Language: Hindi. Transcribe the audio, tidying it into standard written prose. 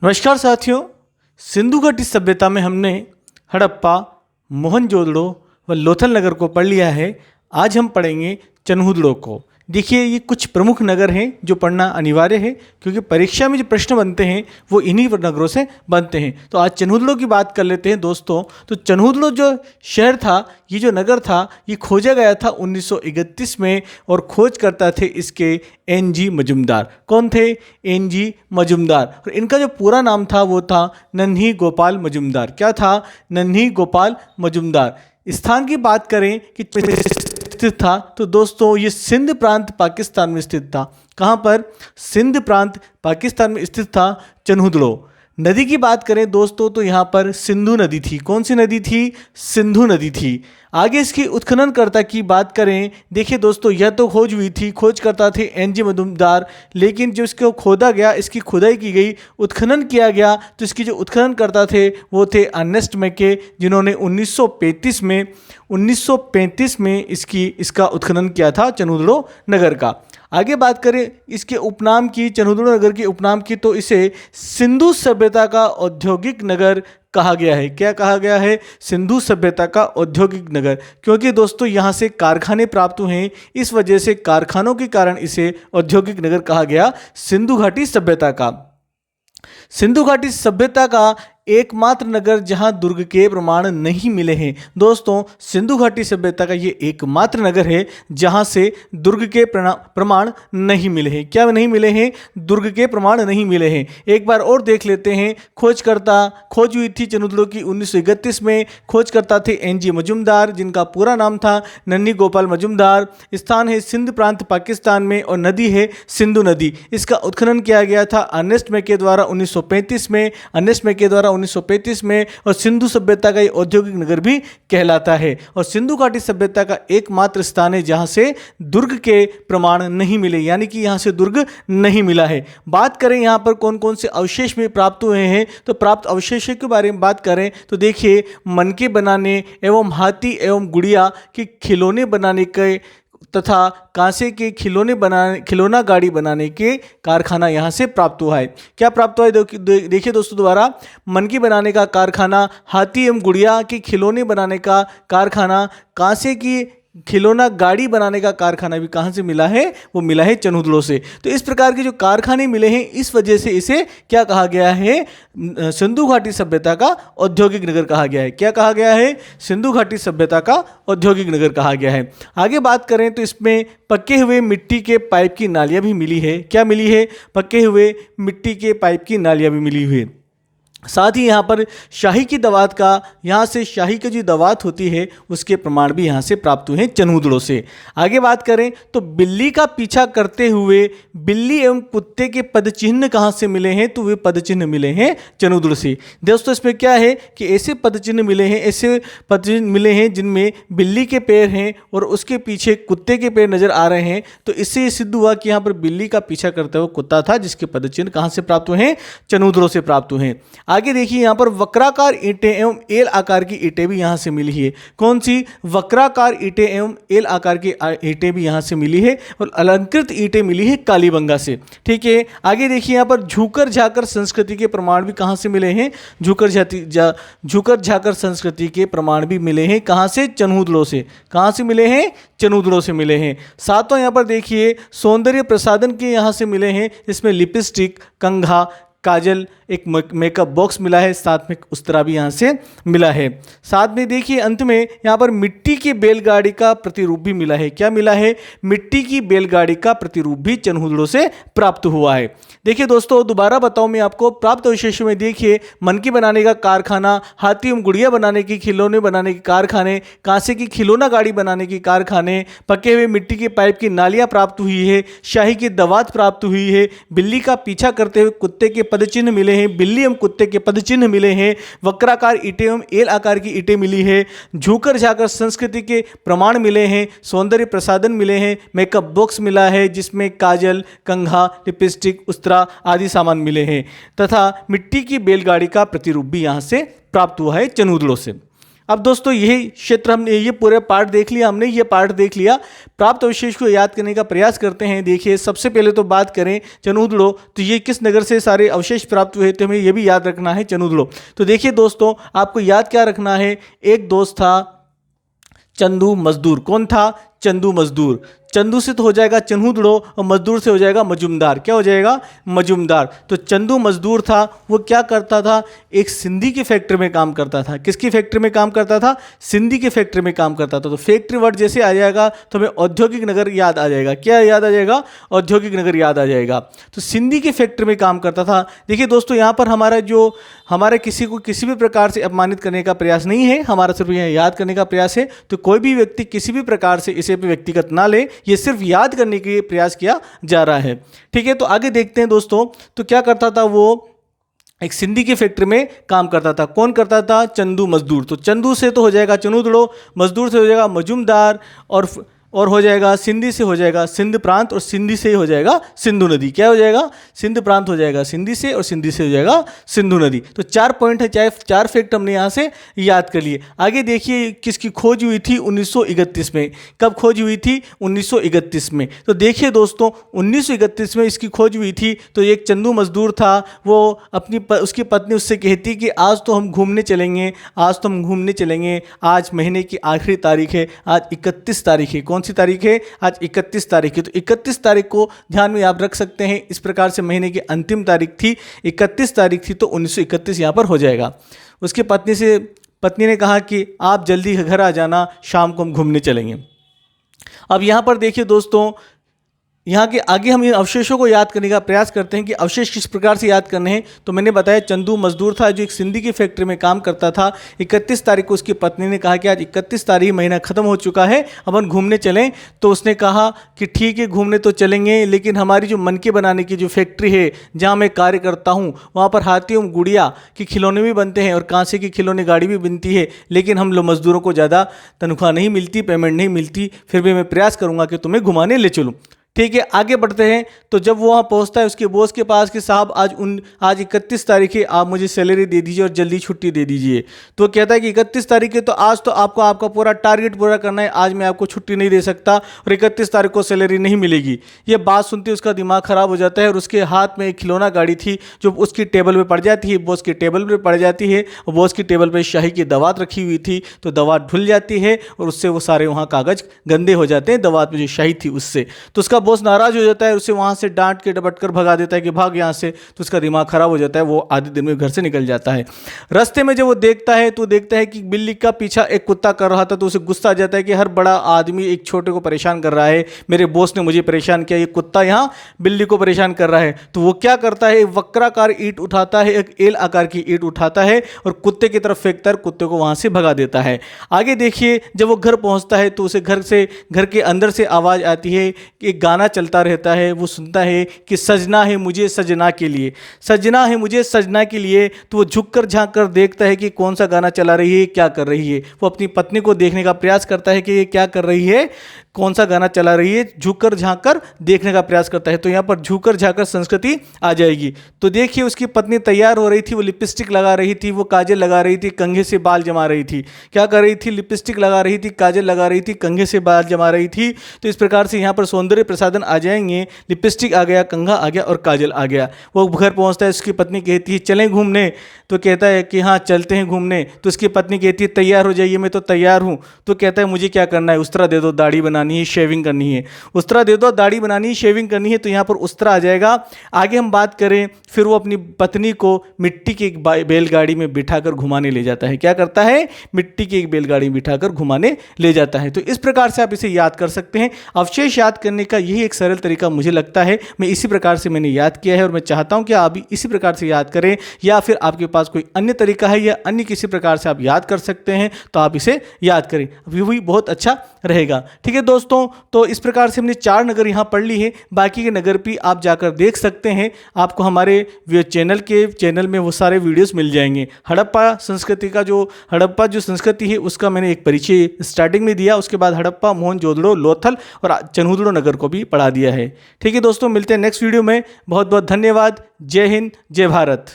नमस्कार साथियों। सिंधु घाटी सभ्यता में हमने हड़प्पा, मोहनजोदड़ो व लोथल नगर को पढ़ लिया है। आज हम पढ़ेंगे चन्हुदड़ो को। देखिए, ये कुछ प्रमुख नगर हैं जो पढ़ना अनिवार्य है, क्योंकि परीक्षा में जो प्रश्न बनते हैं वो इन्हीं नगरों से बनते हैं। तो आज चन्हुदड़ो की बात कर लेते हैं दोस्तों। तो चन्हुदड़ो जो शहर था, ये जो नगर था, ये खोजा गया था 1931 में और खोज करता थे इसके एन.जी. मजुमदार। कौन थे? एन.जी. मजुमदार। और इनका जो पूरा नाम था वो था नन्ही गोपाल मजुमदार। क्या था? नन्ही गोपाल मजुमदार। स्थान की बात करें कि स्थित था, तो दोस्तों ये सिंध प्रांत पाकिस्तान में स्थित था। कहाँ पर? सिंध प्रांत पाकिस्तान में स्थित था चन्हुदड़ो। नदी की बात करें दोस्तों, तो यहाँ पर सिंधु नदी थी। कौन सी नदी थी? सिंधु नदी थी। आगे इसकी उत्खननकर्ता की बात करें, देखिए दोस्तों, यह तो खोज हुई थी, खोज करता थे एन.जी. मजुमदार, लेकिन जो इसको खोदा गया, इसकी खुदाई की गई, उत्खनन किया गया, तो इसकी जो उत्खननकर्ता थे वो थे अर्नेस्ट मैके, जिन्होंने 1935 में इसका उत्खनन किया था चन्हुदड़ो नगर का। आगे बात करें इसके उपनाम की, चन्हुदड़ो नगर के उपनाम की, तो इसे सिंधु सभ्यता का औद्योगिक नगर कहा गया है। क्या कहा गया है? सिंधु सभ्यता का औद्योगिक नगर, क्योंकि दोस्तों यहाँ से कारखाने प्राप्त हुए हैं, इस वजह से कारखानों के कारण इसे औद्योगिक नगर कहा गया सिंधु घाटी सभ्यता का। सिंधु घाटी सभ्यता का एकमात्र नगर जहां दुर्ग के प्रमाण नहीं मिले हैं। दोस्तों, सिंधु घाटी सभ्यता का ये एकमात्र नगर है जहां से दुर्ग के प्रमाण नहीं मिले हैं। क्या नहीं मिले हैं? दुर्ग के प्रमाण नहीं मिले हैं। एक बार और देख लेते हैं। खोज हुई थी चन्हुदड़ो की 1931 में। खोजकर्ता थे एन.जी. मजुमदार, जिनका पूरा नाम था नन्ही गोपाल मजुमदार। स्थान है सिंध प्रांत पाकिस्तान में और नदी है सिंधु नदी। इसका उत्खनन किया गया था अर्नेस्ट मैके द्वारा 1935 में। अर्नेस्ट मैके द्वारा 1935 में। और सिंधु सभ्यता का ये औद्योगिक नगर भी कहलाता है और सिंधु घाटी सभ्यता का एकमात्र स्थान है जहां से दुर्ग के प्रमाण नहीं मिले, यानी कि यहां से दुर्ग नहीं मिला है। बात करें यहां पर कौन कौन से अवशेष में प्राप्त हुए हैं, तो प्राप्त अवशेषों के बारे में बात करें तो देखिए, मनके बनाने एवं हाथी एवं गुड़िया के खिलौने बनाने के तथा कांसे के खिलौना गाड़ी बनाने के कारखाना यहाँ से प्राप्त हुआ है। क्या प्राप्त हुआ है? देखिए दोस्तों, दोबारा, मनकी बनाने का कारखाना, हाथी एवं गुड़िया के खिलौने बनाने का कारखाना, कांसे की खिलौना गाड़ी बनाने का कारखाना भी कहाँ से मिला है? वो मिला है चन्हुदड़ो से। तो इस प्रकार के जो कारखाने मिले हैं, इस वजह से इसे क्या कहा गया है? सिंधु घाटी सभ्यता का औद्योगिक नगर कहा गया है। क्या कहा गया है? सिंधु घाटी सभ्यता का औद्योगिक नगर कहा गया है। आगे बात करें तो इसमें पके हुए मिट्टी के पाइप की नालियाँ भी मिली है। क्या मिली है? पके हुए मिट्टी के पाइप की नालियाँ भी मिली हुई है। साथ ही यहाँ पर शाही की दवात का, यहाँ से शाही की जो दवात होती है उसके प्रमाण भी यहाँ से प्राप्त हुए हैं चन्हुदड़ो से। आगे बात करें तो बिल्ली का पीछा करते हुए बिल्ली एवं कुत्ते के पदचिन्ह कहाँ से मिले हैं? तो वे पदचिन्ह मिले हैं चन्हुदड़ो से। दोस्तों, इसमें क्या है कि ऐसे पदचिन्ह मिले हैं जिनमें बिल्ली के पैर हैं और उसके पीछे कुत्ते के पैर नजर आ रहे हैं। तो इससे ये सिद्ध हुआ कि यहाँ पर बिल्ली का पीछा करता हुआ कुत्ता था, जिसके पदचिन्ह कहाँ से प्राप्त हुए हैं? चन्हुदड़ो से प्राप्त हुए हैं। आगे देखिए, यहाँ पर वक्राकार ईंटें एवं एल आकार की ईंटें भी यहाँ से मिली है। कौन सी? वक्राकार ईंटें एवं एल आकार की ईंटें भी यहाँ से मिली है और अलंकृत ईंटें मिली है कालीबंगा से। ठीक है। आगे देखिए, यहाँ पर झूकर झाकर संस्कृति के प्रमाण भी कहाँ से मिले हैं? झूकर झाकर संस्कृति के प्रमाण भी मिले हैं। कहाँ से? चन्हुदड़ो से। कहाँ से मिले हैं? चन्हुदड़ो से मिले हैं। सातों यहाँ पर देखिए सौंदर्य प्रसाधन के यहाँ से मिले हैं, जिसमें लिपस्टिक, कंघा, काजल, एक मेकअप बॉक्स मिला है, साथ में उस्तरा भी यहाँ से मिला है। साथ में देखिए अंत में यहाँ पर मिट्टी की बैलगाड़ी का प्रतिरूप भी मिला है। क्या मिला है? मिट्टी की बैलगाड़ी का प्रतिरूप भी चन्हुदड़ो से प्राप्त हुआ है। देखिए दोस्तों, दोबारा बताऊं मैं आपको, प्राप्त अवशेषों में देखिए मनकी बनाने का कारखाना, हाथी एवं गुड़िया बनाने की, खिलौने बनाने के कारखाने, कांसे की खिलौना गाड़ी बनाने के कारखाने, पके हुए मिट्टी के पाइप की नालियाँ प्राप्त हुई है, शाही की दवात प्राप्त हुई है, बिल्ली का पीछा करते हुए कुत्ते के पदचिन्ह मिले हैं, बिल्ली एवं कुत्ते के पदचिन्ह मिले हैं, वक्राकार ईंटें एवं एल आकार की ईंटें मिली है, झूकर झाकर संस्कृति के प्रमाण मिले हैं, सौंदर्य प्रसाधन मिले हैं, मेकअप बॉक्स मिला है जिसमें काजल, कंघा, लिपस्टिक, उस्तरा आदि सामान मिले हैं तथा मिट्टी की बैलगाड़ी का प्रतिरूप भी यहाँ से प्राप्त हुआ है चन्हुदड़ो से। अब दोस्तों यही क्षेत्र हमने ये पूरे पार्ट देख लिया, हमने ये पार्ट देख लिया। प्राप्त अवशेष को याद करने का प्रयास करते हैं। देखिए सबसे पहले तो बात करें चनूदड़ो, तो ये किस नगर से सारे अवशेष प्राप्त हुए थे, हमें ये भी याद रखना है, चनूदड़ो। तो देखिए दोस्तों आपको याद क्या रखना है, एक दोस्त था चंदू मजदूर। कौन था? चंदू मजदूर। चंदू से तो हो जाएगा चनूदड़ो और मजदूर से हो जाएगा मजूमदार। क्या हो जाएगा? मजूमदार। तो चंदू मजदूर था, वो क्या करता था, एक सिंधी की फैक्ट्री में काम करता था। किसकी फैक्ट्री में काम करता था? सिंधी की फैक्ट्री में काम करता था। तो फैक्ट्री वर्ड जैसे आ जाएगा तो हमें औद्योगिक नगर याद आ जाएगा। क्या याद आ जाएगा? औद्योगिक नगर याद आ जाएगा। तो सिंधी की फैक्ट्री में काम करता था। देखिए दोस्तों यहाँ पर हमारे किसी को किसी भी प्रकार से अपमानित करने का प्रयास नहीं है, हमारा सिर्फ यह याद करने का प्रयास है। तो कोई भी व्यक्ति किसी भी प्रकार से इसे व्यक्तिगत ना ले, ये सिर्फ याद करने के लिए प्रयास किया जा रहा है। ठीक है, तो आगे देखते हैं दोस्तों। तो क्या करता था वो, एक सिंधी की फैक्ट्री में काम करता था। कौन करता था? चंदू मजदूर। तो चंदू से तो हो जाएगा चनूदड़ो, मजदूर से हो जाएगा मजूमदार, और हो जाएगा सिंधी से हो जाएगा सिंध प्रांत, और सिंधी से हो जाएगा सिंधु नदी। क्या हो जाएगा? सिंध प्रांत हो जाएगा सिंधी से, और सिंधी से हो जाएगा सिंधु नदी। तो 4 पॉइंट है, चाहे 4 फैक्ट हमने यहाँ से याद कर लिए। आगे देखिए किसकी खोज हुई थी? 1931 में। कब खोज हुई थी? 1931 में। तो देखिए दोस्तों 1931 में इसकी खोज हुई थी। तो एक चंदू मजदूर था, वो उसकी पत्नी उससे कहती कि आज तो हम घूमने चलेंगे, आज तो हम घूमने चलेंगे। आज महीने की आखिरी तारीख है, आज 31 तारीख है। कौन सी तारीख है? आज 31 तारीख है। तो 31 तारीख को ध्यान में आप रख सकते हैं। इस प्रकार से महीने की अंतिम तारीख थी, 31 तारीख थी, तो 1931 यहाँ पर हो जाएगा। उसकी पत्नी ने कहा कि आप जल्दी घर आ जाना, शाम को हम घूमने चलेंगे। अब यहाँ पर देखिए दोस्तों, यहाँ के आगे हम इन अवशेषों को याद करने का प्रयास करते हैं कि अवशेष किस प्रकार से याद करने हैं। तो मैंने बताया चंदू मजदूर था जो एक सिंधी की फैक्ट्री में काम करता था। 31 तारीख को उसकी पत्नी ने कहा कि आज 31 तारीख, महीना ख़त्म हो चुका है, अब हम घूमने चलें। तो उसने कहा कि ठीक है घूमने तो चलेंगे, लेकिन हमारी जो मनके बनाने की जो फैक्ट्री है जहाँ मैं कार्य करता हूँ, वहाँ पर हाथी और गुड़िया के खिलौने भी बनते हैं और कांसे की खिलौने गाड़ी भी बनती है, लेकिन हम लोग मजदूरों को ज़्यादा तनख्वाह नहीं मिलती, पेमेंट नहीं मिलती, फिर भी मैं प्रयास करूँगा कि तुम्हें घुमाने ले चलूँ। ठीक है, आगे बढ़ते हैं। तो जब वो वहाँ पहुँचता है उसके बॉस के पास कि साहब आज 31 तारीख है, आप मुझे सैलरी दे दीजिए और जल्दी छुट्टी दे दीजिए। तो वो कहता है कि 31 तारीख है, तो आज तो आपको आपका पूरा टारगेट पूरा करना है, आज मैं आपको छुट्टी नहीं दे सकता और 31 तारीख को सैलरी नहीं मिलेगी। ये बात सुनते उसका दिमाग ख़राब हो जाता है और उसके हाथ में एक खिलौना गाड़ी थी जो उसकी टेबल पर पड़ जाती है, बॉस की टेबल पर पड़ जाती है, और बॉस की टेबल पर शाही की दवात रखी हुई थी, तो दवात धुल जाती है और उससे वो सारे वहाँ कागज़ गंदे हो जाते हैं, दवात में जो शाही थी उससे। तो उसका बॉस नाराज हो जाता है, उसे वहां से डांट के डपट कर भगा देता है कि भाग यहां से। तो उसका दिमाग खराब हो जाता है, वो आधे दिन में घर से निकल जाता है। रास्ते में जब वो देखता है तो देखता है कि बिल्ली का पीछा एक कुत्ता कर रहा था, तो उसे गुस्सा आ जाता है कि हर बड़ा आदमी एक छोटे को परेशान कर रहा है, मेरे बॉस ने मुझे परेशान किया, ये कुत्ता यहाँ बिल्ली को परेशान कर रहा है। तो वो क्या करता है, एक वक्राकार ईंट उठाता है, एक एल आकार की ईंट उठाता है और कुत्ते की तरफ फेंकता है, कुत्ते को वहां से भगा देता है। आगे देखिए जब वो घर पहुंचता है तो उसे घर के अंदर से आवाज आती है, एक गाना चलता रहता है, वो सुनता है कि सजना है मुझे सजना के लिए, सजना है मुझे सजना के लिए। तो वो झुककर झांक कर देखता है कि कौन सा गाना चला रही है, क्या कर रही है। वो अपनी पत्नी को देखने का प्रयास करता है कि ये क्या कर रही है, कौन सा गाना चला रही है, झुककर झांककर देखने का प्रयास करता है। तो यहाँ पर झुककर झांककर संस्कृति आ जाएगी। तो देखिए उसकी पत्नी तैयार हो रही थी, वो लिपस्टिक लगा रही थी, वो काजल लगा रही थी, कंघे से बाल जमा रही थी। क्या कर रही थी? लिपस्टिक लगा रही थी, काजल लगा रही थी, कंघे से बाल जमा रही थी। तो इस प्रकार से यहाँ पर सौंदर्य प्रसाधन आ जाएंगे, लिपस्टिक आ गया, कंघा आ गया और काजल आ गया। वो घर पहुँचता है, उसकी पत्नी कहती है चलें घूमने, तो कहता है कि हाँ चलते हैं घूमने। तो उसकी पत्नी कहती है तैयार हो जाइए, मैं तो तैयार हूँ। तो कहता है मुझे क्या करना है, उस्तरा दे दो, दाढ़ी बनानी है, शेविंग करनी है। उस्तरा दे दो, दाढ़ी बनानी है, शेविंग करनी है। तो यहाँ पर उस्तरा आ जाएगा। आगे हम बात करें, फिर वो अपनी पत्नी को मिट्टी की एक बैलगाड़ी में बिठाकर घुमाने ले जाता है। क्या करता है? मिट्टी की एक बैलगाड़ी में बिठाकर घुमाने ले जाता है। तो इस प्रकार से आप इसे याद कर सकते हैं। अवशेष याद करने का यही एक सरल तरीका मुझे लगता है, मैं इसी प्रकार से मैंने याद किया है और मैं चाहता हूं कि आप भी इसी प्रकार से याद करें, या फिर आपके पास कोई अन्य तरीका है या अन्य किसी प्रकार से आप याद कर सकते हैं तो आप इसे याद करें, अभी भी बहुत अच्छा रहेगा। ठीक है दोस्तों, तो इस प्रकार से हमने 4 नगर यहाँ पढ़ ली है। बाकी के नगर भी आप जाकर देख सकते हैं, आपको हमारे चैनल में वो सारे वीडियोस मिल जाएंगे। हड़प्पा जो संस्कृति है उसका मैंने एक परिचय स्टार्टिंग में दिया, उसके बाद हड़प्पा, मोहनजोदड़ो, लोथल और चनूदड़ो नगर को भी पढ़ा दिया है। ठीक है दोस्तों, मिलते हैं नेक्स्ट वीडियो में। बहुत बहुत धन्यवाद। जय हिंद, जय भारत।